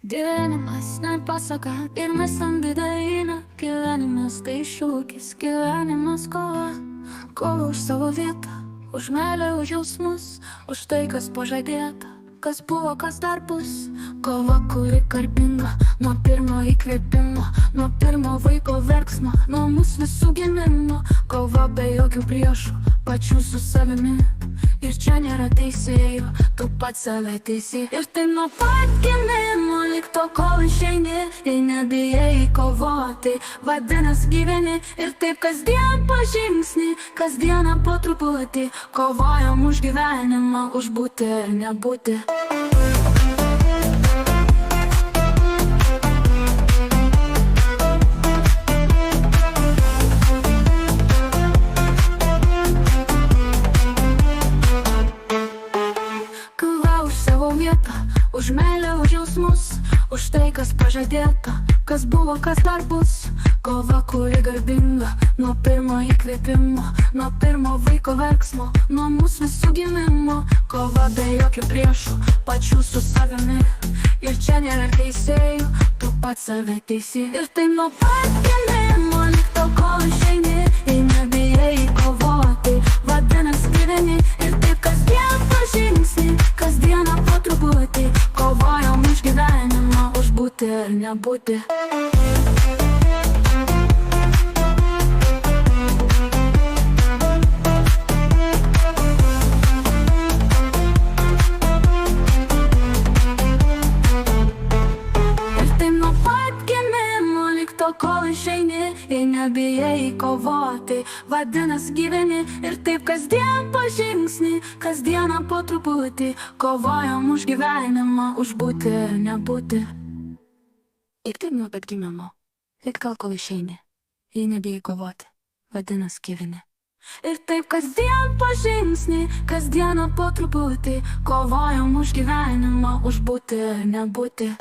Gyvenimas ne pasaka ir nesambi daina. Gyvenimas tai šūkis, gyvenimas kova. Kova už savo vietą, už meilę, už jausmus, už tai, kas pažadėta, kas buvo, kas dar bus. Kova, kuri garbinga, nuo pirmo įkvėpimo, nuo pirmo vaiko verksmo, nuo mūsų visų gimimo. Kova be jokių priešų, pačių su savimi. Ir čia nėra teisėjų, tu pats save teisi. Ir tai nuo pat gimimo, lik to kol išeini. Jei nebijai kovoti, vadinas gyveni. Ir taip kasdien po žingsnį, kasdieną po truputį. Kovojam už gyvenimą, už būti ir nebūti. Už meilę, už jausmus, už tai, kas pažadėta, kas buvo, kas dar bus. Kova, kuri garbinga, nuo pirmo įkvėpimo, nuo pirmo vaiko verksmo, nuo mūsų visų gimimo. Kova be jokių priešų, pačių su savimi. Ir čia nėra teisėjų, tu pats save teisi. Ir tai nuo pat gimimo, lik to kol išeini. Jei nebijai kovoti, vadinas gyveni. Ir taip kasdien po žingsnį, kasdieną po truputį. Kovojam už gyvenimą, už būti ir nebūti. Ir tai nuo pat gimimo, lik to kol išeini. Jei nebijai kovoti, vadinas gyveni. Ir taip kasdien po žingsnį, kasdieną po truputį. Kovojam už gyvenimą, už būti ir nebūti. Ir taip nuo pat gimimo, lik tol kol išeini. Jei nebijai kovoti, vadinas gyveni. Ir taip kasdien po žingsnį, kasdieną po truputį. Kovojam už gyvenimą, už būti ir nebūti.